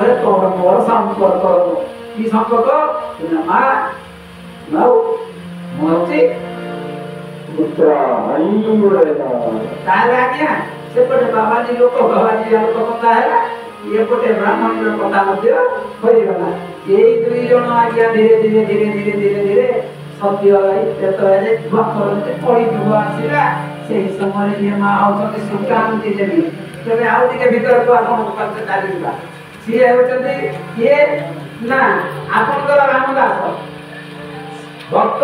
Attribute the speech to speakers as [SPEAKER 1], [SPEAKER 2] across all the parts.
[SPEAKER 1] अरे तोर मोर संपर्क की संपर्क मा नाउ मोची
[SPEAKER 2] पुत्र हई उड़ेना
[SPEAKER 1] तारे आज्ञा सेपटे बाबाजी लोक कथा है ये पटे ब्राह्मण लोक कथा मध्य होई गला एई दुई जण आज्ञा धीरे धीरे धीरे धीरे धीरे धीरे सत्य आई तेतरे भक्तरते पड़ी जुग आसीला सेही समय ये मा औषधि सुकांति जेबी तबे आउ टिके भीतर को आपण करते चालिबा सिए होचंदी ये ना आपनकर रामदास भक्त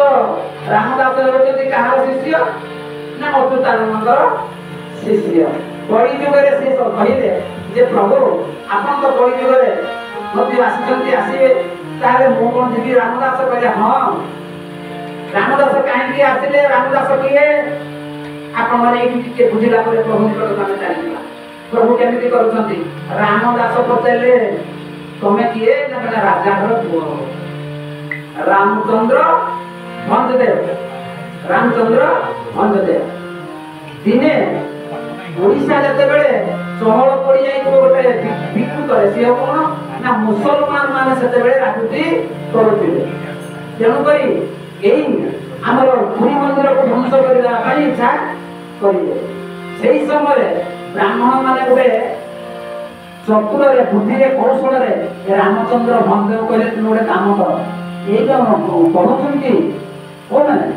[SPEAKER 1] रामदास होचंदी कहार शिष्य ना अच्युतानंदर शिष्य कଳି जुगरे से सब कहिले जे प्रभु आपन तो कଳି जुगरे मध्य आसीचंती आसीबे ताले मो कोन जीवी रामदास कहले हां रामदास काहे आसीले रामदास किए आपण माने एठी टिके बुझिला करे प्रभु निकट माने चालिला प्रभु केमिति करूछंती रामदास पचले तमे किए ना कहले राजा घर पुओ रामचंद्र भंजदेव दिने ओडिशा जते बेले चहल पड़ी जाई गोटे भिक्षु करे से कोन ना मुसलमान माने सेते बेले राजूती करूथिले तेनु करी एई हमर पुरी मंदिर को ध्वंस करिला पई इच्छा करिले सेही समय ब्राह्मण माने गोटे चतुर रे बुद्धि रे कौशल रे रामचंद्र भंजदेव कहले तुम गोटे काम कर एई जो पढुछंती ओ माने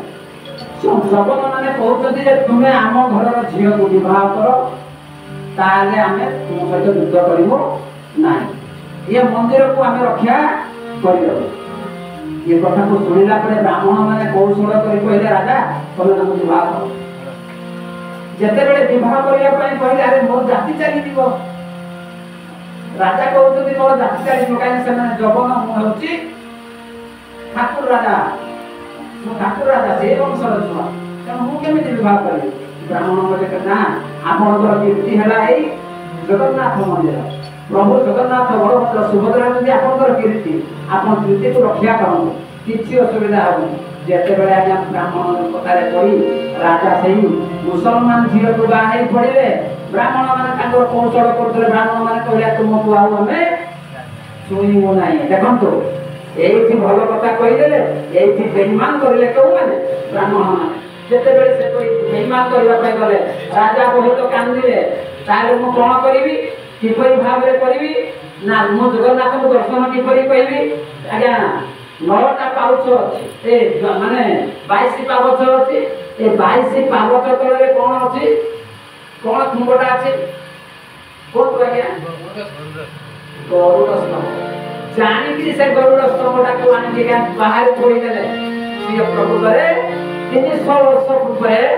[SPEAKER 1] जगन माने कहउछंती जे तुमे आम घरर झियो को विवाह करो ताले आमे तुम सहित युद्ध करिवो नाही ये मंदिर को आमे रक्षा करियो ये कथा को सुनिला परे ब्राह्मण माने कौशल करि कहले राजा तमे ताको विवाह करो जते बेले विवाह करिया पई कहले अरे मोर जाति चली दिबो राजा कहउछंती मोर जाति चली दिबो काहे से माने जगन मु होची ठाकुर राजा से वंशर छुआ तेणु मु केमिति विवाह करी ब्राह्मण बोले ना आपनकर कीर्ति हैला एई जगन्नाथ मंदिर प्रभु जगन्नाथ बलभद्र सुभद्रा जदि आपनकर कीर्ति आपन कीर्ति को रक्षा करन किछि असुविधा हो जेते बेले आज्ञा ब्राह्मण कथारे पड़ी राजा सेही मुसलमान झियो को बाहे पड़िले ब्राह्मण माने तांकर कौशल करथले ब्राह्मण माने कहले तुम को आउ हमें सुनिबो नाही देखंतो एठी भलो कथा कहि देले एठी बेईमान करिले केउ माने ब्राह्मण माने जेते बेले से कोई बेईमान करिवा पय गले राजा बहुत कांदिले ताले मु कोन करिवि किपरि भाबरे करिवि ना मु जगन्नाथ को दर्शन किपरि कहिवि आज्ञा नौटा पाउछ अछि ए माने 22 पावच अछि ए 22 पावच तळे कोन अछि कोन थुंबटा अछि कोन तो आज्ञा गरुड़ स्तंभ जानी कि से गरुड़ स्तंभटा को आनि के बाहर कोई देले सिए प्रभु करे 300 वर्ष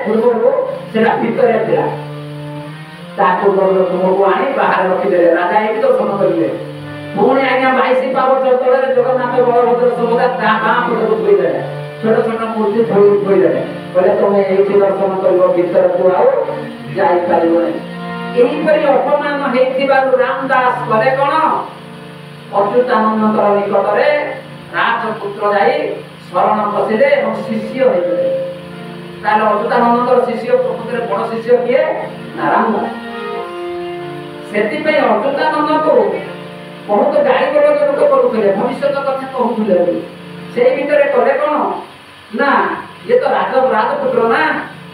[SPEAKER 1] पूर्व सेटा भीतर थिला ताको गरुड़ स्तंभ को आनि बाहर रखि देले राजा एही दर्शन करिले पुणी आज्ञा 22 पावच तळे जगन्नाथ बलभद्र सुभद्रा ता बाप को थोई देले छोट छोट मूर्ति थोई देले बोले तमे एही दर्शन करिवो भीतर को आओ जाई पारिबो एही परि अपमान हेतिबारु रामदास करे कोन अच्युतानंदर निकटरे राजपुत्र जाई शरण पसिले और शिष्य होइले ताले अच्युतानंदर शिष्य प्रकृତରେ बड़ शिष्य किए नारायण सेति पे अच्युतानंद को बहुत गाड़ी गलो लोक करूଥିଲେ भविष्य कथा कहूଥିଲେ सेही भितरे करे कोन ना ये तो राजपुत्र ना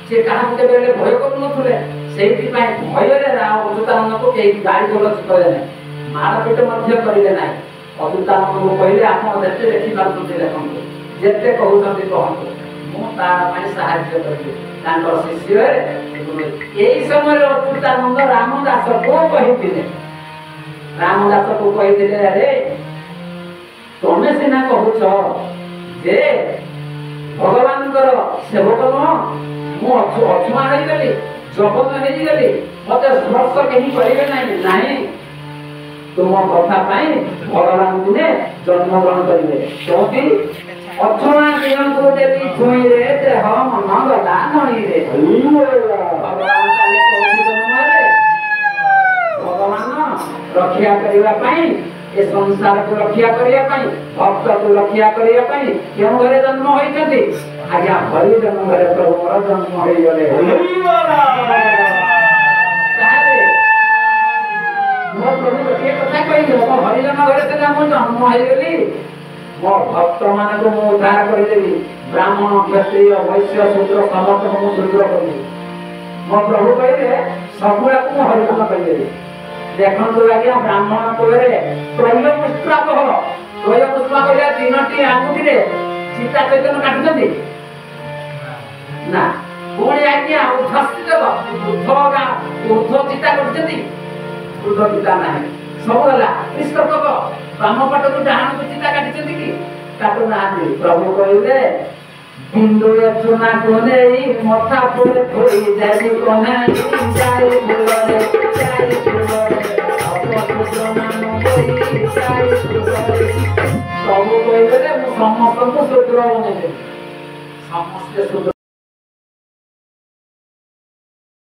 [SPEAKER 1] से काहा के बेले भय करू नथुले सेही पे भय रे अच्युतानंद को केही गाड़ी गलो करे नै मारपीट मध्य करिले नाही अच्युतानंद को पहिले आपण देखते देखि पाछुते देखंतु जेते कहउछंती कहंतु मु तार पई सहाय्य करिबे तांकर शिष्य एई समय अच्युतानंद रामदास को कहिथिले रामदास को कहिथिले अरे तमे सिना कहउछ जे भगवानकर सेवक न मु अछुआ हेई गली जगन हेई गली मते स्पर्श केही करिवे नाही तुम कथा पाई भगवान दिने जन्म ग्रहण करिवे क्योंकि अछुआ कियंतु देवी छुई रे ते हम मंगला नणी रे भगवान काले कोठी जन्मरे भगवान रक्षा करिवा पाई ए संसार को रक्षा करिया पाई भक्त को रक्षा करिया पाई केउ घरे जन्म होइछथि आज्ञा हरि जन्म घरे प्रभु जन्म होई गले प्रभु के कथा कहि हरिजन ମୁଁ ଜନ୍ମ ହେଇଗଲି ମୋ ଭକ୍ତ ମାନଙ୍କୁ ମୁଁ ଉଦ୍ଧାର କରିଦେବି ବ୍ରାହ୍ମଣ କ୍ଷତ୍ରିୟ ବୈଶ୍ୟ ଶୂଦ୍ର ସମସ୍ତଙ୍କୁ ମୁଁ ଶୂଦ୍ର କରିଦେବି ମୋ ପ୍ରଭୁ କହିଲେ ସବୁଆକୁ ମୁଁ ହରିଜନ କରିଦେବି ଦେଖନ୍ତୁ ଆଜ୍ଞା ବ୍ରାହ୍ମଣ କୁଳରେ ତ୍ରୟପୁଷ୍ପାକ ହବ ତ୍ରୟପୁଷ୍ପାକ କହିଲେ 3ଟି ଆଙ୍ଗୁଠିରେ ସୀତା ଚୈତନ୍ୟ କାଟୁଛନ୍ତି ନା ପୁଣି ଆଜ୍ଞା ଉର୍ଦ୍ଧ ଚିତା କରୁଛନ୍ତି ଉର୍ଦ୍ଧ ଚିତା ନାହିଁ ସବୁ ହେଲା ନିଷ୍କର୍ଷକ ବାମ ପଟକୁ ଡାହାଣକୁ ଚିତା କାଟିଛନ୍ତି କି କାଟୁ ନାହାନ୍ତି ପ୍ରଭୁ କହିଲେ ବିନ୍ଦୁଏ ଚୁନାକୁ ନେଇ ମଥା ପୁରେ ଥୋଇ ଯାଇ କହେ ଯାଇ ଫୁଲରେ ପ୍ରଭୁ କହିଲେ ମୁଁ ସମସ୍ତଙ୍କୁ ଶୂଦ୍ର ବନେଇଦେବି ସମସ୍ତେ ଶୂଦ୍ର